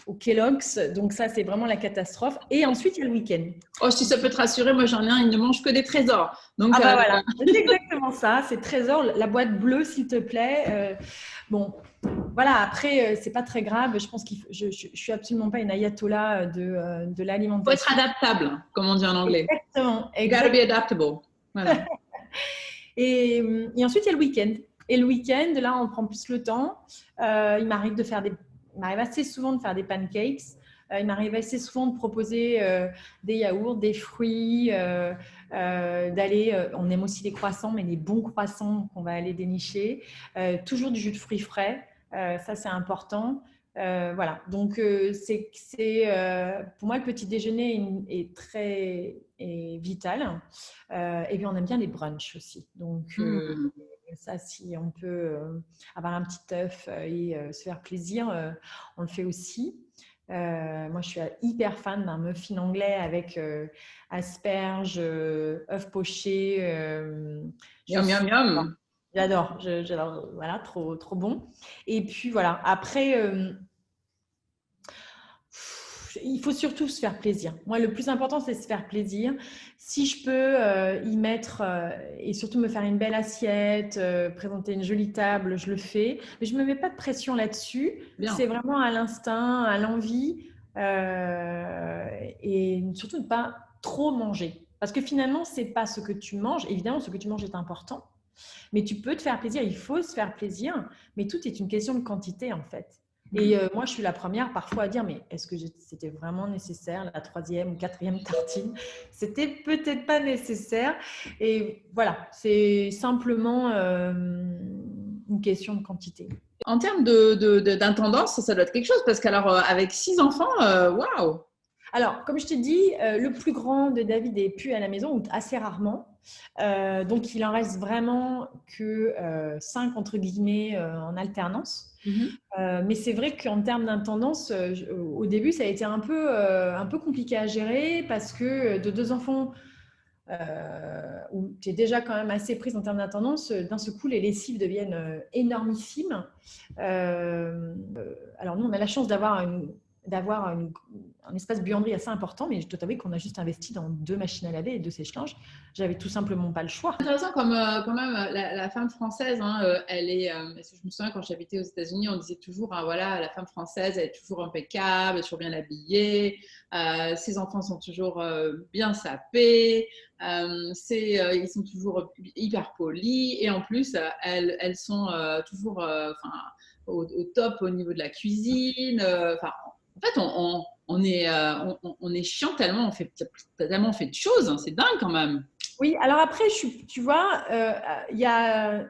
au Kellogg's. Donc ça, c'est vraiment la catastrophe. Et ensuite, il y a le week-end. oh, si ça peut te rassurer, moi j'en ai un, il ne mange que des trésors. Donc, Ah bah voilà, c'est exactement ça, c'est Trésor, la boîte bleue s'il te plaît. Bon, voilà, après, c'est pas très grave, je pense que je suis absolument pas une ayatollah de il faut être l'alimentation. adaptable, comme on dit en anglais. Exactement, You gotta be exactement. adaptable. Voilà. Et ensuite, il y a le week-end. Et le week-end, là, on prend plus le temps. Il m'arrive assez souvent de faire des pancakes. Il m'arrive assez souvent de proposer des yaourts, des fruits, on aime aussi les croissants, mais les bons croissants qu'on va aller dénicher. Toujours du jus de fruits frais, ça c'est important. Voilà, donc pour moi le petit déjeuner est vital. Et puis on aime bien les brunchs aussi. Donc ça, si on peut avoir un petit œuf et se faire plaisir, on le fait aussi. Moi, je suis hyper fan d'un muffin anglais avec asperges, œufs pochés. Yum, yum, yum. J'adore, j'adore. Voilà, trop, trop bon. Et puis voilà, après, il faut surtout se faire plaisir. Moi, le plus important, c'est se faire plaisir. Si je peux y mettre et surtout me faire une belle assiette, présenter une jolie table, je le fais. Mais je ne me mets pas de pression là-dessus. Bien. C'est vraiment à l'instinct, à l'envie et surtout ne pas trop manger. Parce que finalement, ce n'est pas ce que tu manges. Évidemment, ce que tu manges est important. Mais tu peux te faire plaisir, il faut se faire plaisir. Mais tout est une question de quantité en fait. Et moi, je suis la première parfois à dire, mais est-ce que c'était vraiment nécessaire, la troisième ou quatrième tartine? C'était peut-être pas nécessaire. Et voilà, c'est simplement une question de quantité. En termes d'intendance, ça doit être quelque chose parce qu'alors, avec 6 enfants, waouh! Alors, comme je te dis, le plus grand de David est plus à la maison, ou assez rarement. Donc, il en reste vraiment que 5, entre guillemets, en alternance. Mais c'est vrai qu'en termes d'intendance, au début, ça a été un peu compliqué à gérer parce que de 2 enfants où tu es déjà quand même assez prise en termes d'intendance, d'un seul coup, les lessives deviennent énormissimes. Alors nous, on a la chance d'avoir un espace buanderie assez important, mais je dois t'avouer qu'on a juste investi dans 2 machines à laver et 2 sèche-linges. J'avais tout simplement pas le choix. C'est intéressant comme quand même la femme française, hein, elle est. Parce que je me souviens quand j'habitais aux États-Unis, on disait toujours, hein, voilà, la femme française, elle est toujours impeccable, elle est toujours bien habillée, ses enfants sont toujours bien sapés, ils sont toujours hyper polis, et en plus, elles sont toujours au top au niveau de la cuisine. En fait, on est chiant tellement on fait de choses, hein, c'est dingue quand même. Oui, alors après, tu vois,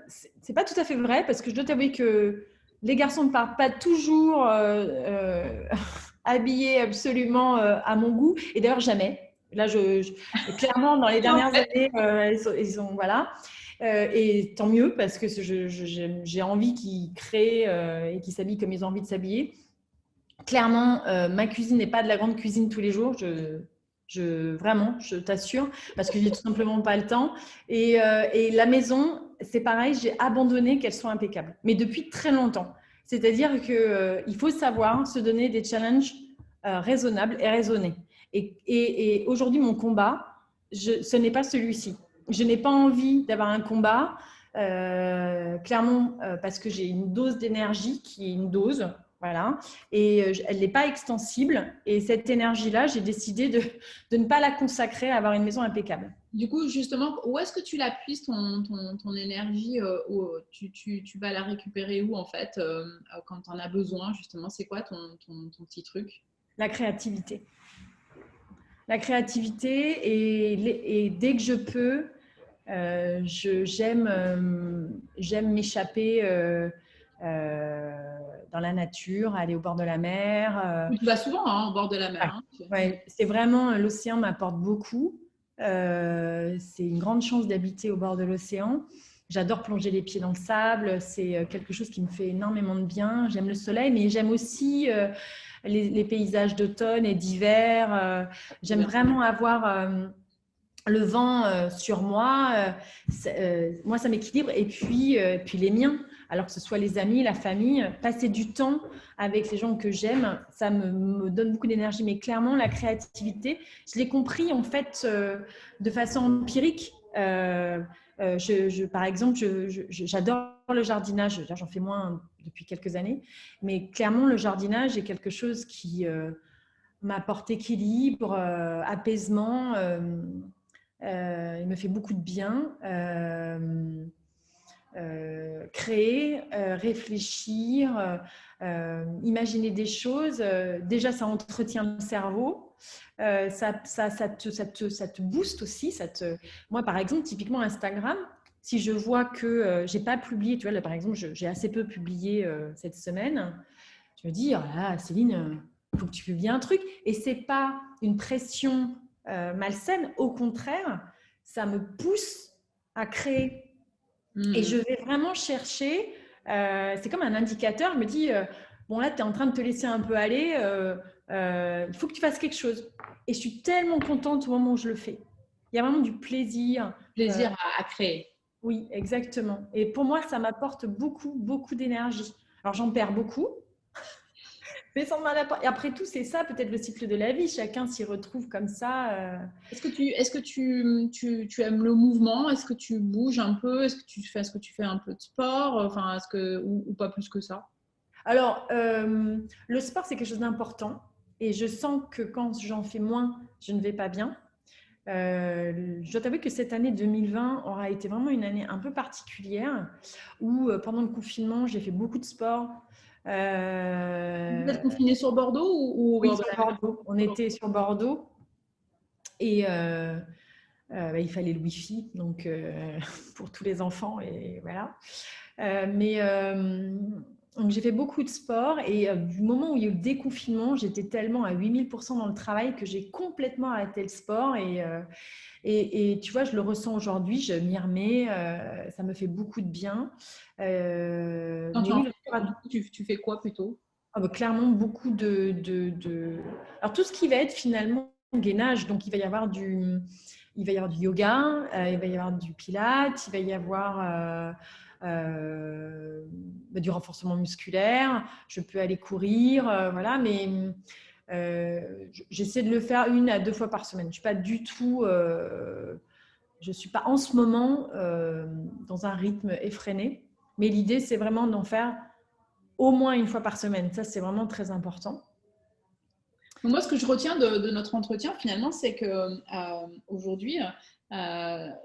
c'est pas tout à fait vrai parce que je dois t'avouer que les garçons ne partent pas toujours habillés absolument à mon goût. Et d'ailleurs, jamais. Là, clairement, dans les En dernières fait, années, voilà. Et tant mieux parce que j'ai envie qu'ils créent et qu'ils s'habillent comme ils ont envie de s'habiller. Clairement, ma cuisine n'est pas de la grande cuisine tous les jours. Vraiment, je t'assure, parce que j'ai tout simplement pas le temps. Et la maison, c'est pareil, j'ai abandonné qu'elle soit impeccable, mais depuis très longtemps. C'est-à-dire qu'il faut savoir se donner des challenges raisonnables et raisonnés. Et aujourd'hui, mon combat, ce n'est pas celui-ci. Je n'ai pas envie d'avoir un combat, clairement, parce que j'ai une dose d'énergie qui est une dose. Voilà. Et elle n'est pas extensible. Et cette énergie-là, j'ai décidé de ne pas la consacrer à avoir une maison impeccable. du coup, justement, où est-ce que tu la puisses ton énergie tu vas la récupérer où en fait quand tu en as besoin justement? C'est quoi ton petit truc? La créativité. La créativité et dès que je peux, j'aime m'échapper dans la nature, aller au bord de la mer. Tu vas souvent hein, au bord de la Ouais, mer. Hein. ouais, c'est vraiment, l'océan m'apporte beaucoup. C'est une grande chance d'habiter au bord de l'océan. J'adore plonger les pieds dans le sable. C'est quelque chose qui me fait énormément de bien. J'aime le soleil, mais j'aime aussi les paysages d'automne et d'hiver. J'aime vraiment avoir le vent sur moi. Moi, ça m'équilibre. Et puis les miens, alors que ce soit les amis, la famille, passer du temps avec les gens que j'aime, ça me donne beaucoup d'énergie. Mais clairement, la créativité, je l'ai compris en fait de façon empirique. Par exemple, j'adore le jardinage. J'en fais moins depuis quelques années. Mais clairement, le jardinage est quelque chose qui m'apporte équilibre, apaisement. Il me fait beaucoup de bien. Créer, réfléchir, imaginer des choses. Déjà, ça entretient le cerveau. Ça te booste aussi. Moi, par exemple, typiquement Instagram, si je vois que je n'ai pas publié, tu vois, là, par exemple, j'ai assez peu publié cette semaine, je me dis, oh là, Céline, il faut que tu publies un truc. Et ce n'est pas une pression malsaine. Au contraire, ça me pousse à créer. Et je vais vraiment chercher, c'est comme un indicateur, je me dis, bon là, tu es en train de te laisser un peu aller, il faut que tu fasses quelque chose. Et je suis tellement contente au moment où je le fais. Il y a vraiment du plaisir. Plaisir à créer. Oui, exactement. Et pour moi, ça m'apporte beaucoup, beaucoup d'énergie. Alors j'en perds beaucoup, mais sans mal à... Et après tout, c'est ça peut-être le cycle de la vie. Chacun s'y retrouve comme ça. Est-ce que tu aimes le mouvement? Est-ce que tu bouges un peu? Est-ce que tu fais un peu de sport? Enfin, ou pas plus que ça? Alors, le sport, c'est quelque chose d'important. Et je sens que quand j'en fais moins, je ne vais pas bien. Je dois t'avouer que cette année 2020 aura été vraiment une année un peu particulière où pendant le confinement, j'ai fait beaucoup de sport. Vous êtes confiné sur Bordeaux ou au Oui, bord de sur la mer? Bordeaux. On était sur Bordeaux et il fallait le Wi-Fi donc, pour tous les enfants. Et voilà. Donc j'ai fait beaucoup de sport et du moment où il y a eu le déconfinement, j'étais tellement à 8000% dans le travail que j'ai complètement arrêté le sport et tu vois, je le ressens aujourd'hui, je m'y remets, ça me fait beaucoup de bien. Quand Mais tu en oui, fais, du coup, tu fais quoi plutôt? clairement beaucoup Alors tout ce qui va être finalement gainage, donc il va y avoir il va y avoir du yoga, il va y avoir du pilates, il va y avoir du renforcement musculaire, je peux aller courir, voilà, mais j'essaie de le faire 1 à 2 fois par semaine. Je suis pas en ce moment dans un rythme effréné, mais l'idée c'est vraiment d'en faire au moins 1 fois par semaine. Ça, c'est vraiment très important. Moi, ce que je retiens de notre entretien, finalement, c'est que aujourd'hui,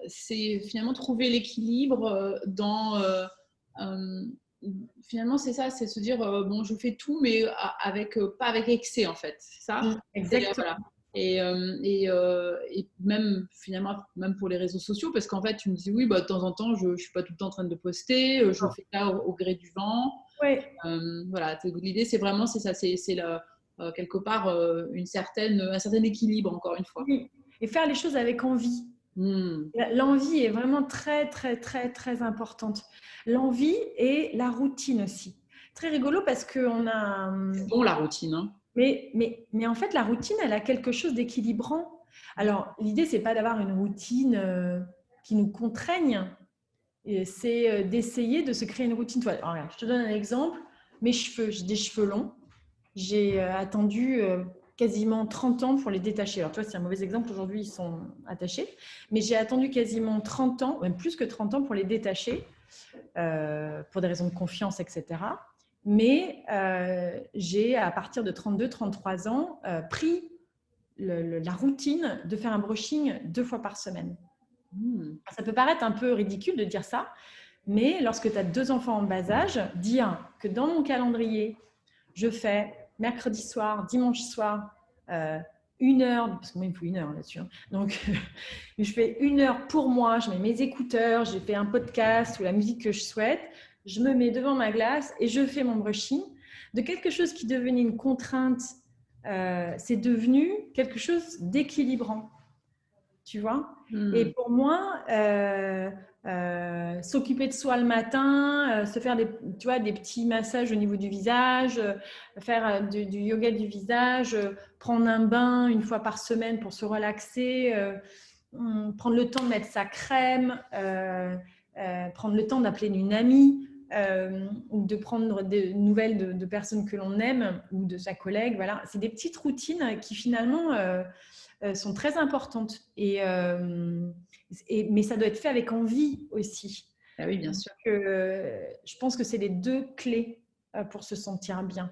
c'est finalement trouver l'équilibre dans finalement, c'est ça, c'est se dire, bon, je fais tout, mais pas avec excès, en fait. C'est ça. Exactement. Voilà. Et même, finalement, même pour les réseaux sociaux, parce qu'en fait, tu me dis, oui, bah, de temps en temps, je ne suis pas tout le temps en train de poster, je fais ça au gré du vent. Oui. Voilà, l'idée, c'est vraiment, c'est ça, c'est quelque part un certain équilibre, encore une fois. Oui. Et faire les choses avec envie. L'envie est vraiment très, très, très, très importante. L'envie et la routine aussi. Très rigolo parce qu'on a… C'est bon, la routine, hein. Mais en fait, la routine, elle a quelque chose d'équilibrant. Alors, l'idée, c'est pas d'avoir une routine qui nous contraigne. C'est d'essayer de se créer une routine. Alors, regarde, je te donne un exemple. Mes cheveux, j'ai des cheveux longs. J'ai attendu quasiment 30 ans pour les détacher. Alors, tu vois, c'est un mauvais exemple. Aujourd'hui, ils sont attachés. Mais j'ai attendu quasiment 30 ans, même plus que 30 ans, pour les détacher, pour des raisons de confiance, etc. Mais j'ai, à partir de 32-33 ans, pris la routine de faire un brushing 2 fois par semaine. Ça peut paraître un peu ridicule de dire ça, mais lorsque tu as 2 enfants en bas âge, dire que dans mon calendrier, je fais mercredi soir, dimanche soir, 1 heure, parce que moi il me faut 1 heure là-dessus, hein. Donc je fais 1 heure pour moi, je mets mes écouteurs, j'ai fait un podcast ou la musique que je souhaite, je me mets devant ma glace et je fais mon brushing. De quelque chose qui devenait une contrainte, c'est devenu quelque chose d'équilibrant, tu vois. Et pour moi, s'occuper de soi le matin, se faire tu vois, des petits massages au niveau du visage, faire du yoga du visage, prendre un bain 1 fois par semaine pour se relaxer, prendre le temps de mettre sa crème, prendre le temps d'appeler une amie, ou de prendre des nouvelles de personnes que l'on aime ou de sa collègue. Voilà. C'est des petites routines qui finalement sont très importantes. Mais ça doit être fait avec envie aussi. Ah oui, bien sûr. Je pense que c'est les 2 clés pour se sentir bien.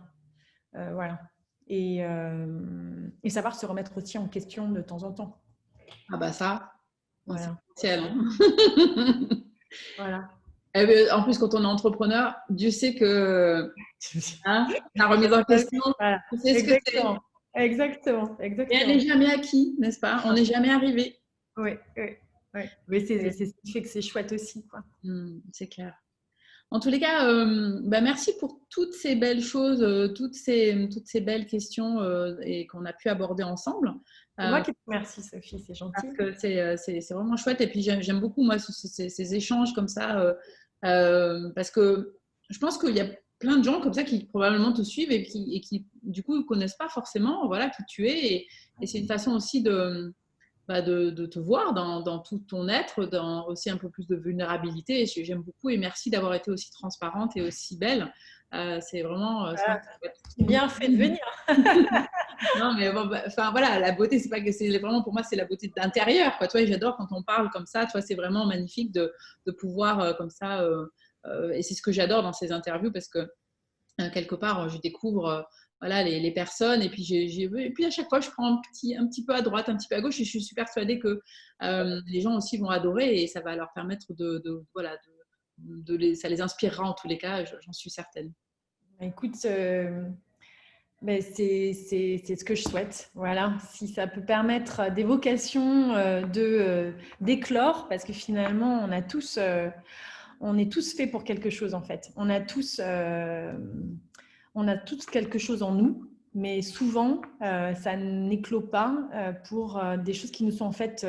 Voilà. Et savoir se remettre aussi en question de temps en temps. Ah bah ça, voilà. C'est essentiel. Hein. Voilà. En plus, quand on est entrepreneur, Dieu sait que la remise en question, voilà. tu sais ce que c'est. Exactement. Et elle n'est jamais acquis, n'est-ce pas? On n'est jamais arrivé. Oui. Mais c'est ce qui fait que c'est chouette aussi, quoi. C'est clair. En tous les cas, merci pour toutes ces belles choses, toutes ces belles questions et qu'on a pu aborder ensemble. C'est moi qui te remercie, Sophie, c'est gentil. Parce que c'est vraiment chouette. Et puis, j'aime beaucoup, moi, ces échanges comme ça, parce que je pense qu'il y a plein de gens comme ça qui probablement te suivent et qui du coup, ne connaissent pas forcément voilà, qui tu es. Et c'est une façon aussi de te voir dans tout ton être, dans aussi un peu plus de vulnérabilité. Et j'aime beaucoup et merci d'avoir été aussi transparente et aussi belle. C'est vraiment bien fait de venir. Non, mais bon, voilà, la beauté, c'est pas que c'est vraiment pour moi, c'est la beauté d'intérieur. Quoi. Toi, j'adore quand on parle comme ça. Toi, c'est vraiment magnifique de pouvoir comme ça. Et c'est ce que j'adore dans ces interviews parce que quelque part, je découvre voilà, les personnes et puis, et puis à chaque fois, je prends un petit peu à droite, un petit peu à gauche et je suis super persuadée que les gens aussi vont adorer et ça va leur permettre ça les inspirera en tous les cas, j'en suis certaine. Écoute, c'est ce que je souhaite. Voilà, si ça peut permettre des vocations d'éclore, parce que finalement, on est tous faits pour quelque chose en fait. On a tous quelque chose en nous, mais souvent, ça n'éclot pas pour des choses qui nous sont en fait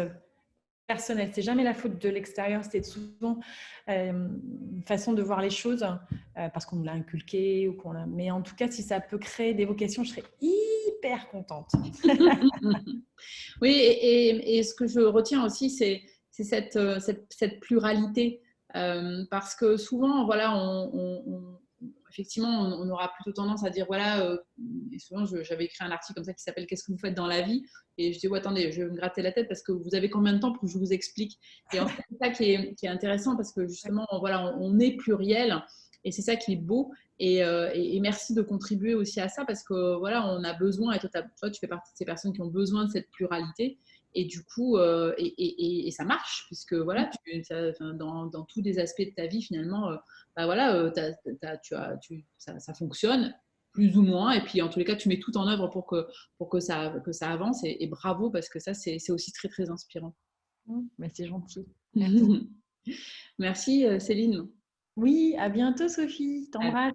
personnelles. C'est jamais la faute de l'extérieur, c'est souvent une façon de voir les choses parce qu'on nous l'a inculqué. Mais en tout cas, si ça peut créer des vocations, je serais hyper contente. Oui, et ce que je retiens aussi, c'est cette pluralité. Parce que souvent, voilà, effectivement, on aura plutôt tendance à dire, voilà, et souvent j'avais écrit un article comme ça qui s'appelle « Qu'est-ce que vous faites dans la vie ?» Et je dis, oh, attendez, je vais me gratter la tête parce que vous avez combien de temps pour que je vous explique? Et en fait, c'est ça qui est intéressant parce que justement, voilà, on est pluriel Et c'est ça qui est beau. Et merci de contribuer aussi à ça parce que voilà, on a besoin, et toi, tu fais partie de ces personnes qui ont besoin de cette pluralité. Et du coup, et ça marche, puisque voilà, dans tous les aspects de ta vie, finalement, bah voilà, ça fonctionne plus ou moins. Et puis, en tous les cas, tu mets tout en œuvre pour que ça avance. Et bravo, parce que ça, c'est aussi très, très inspirant. Mais c'est gentil. Merci. Merci, Céline. Oui, à bientôt, Sophie. T'embrasse.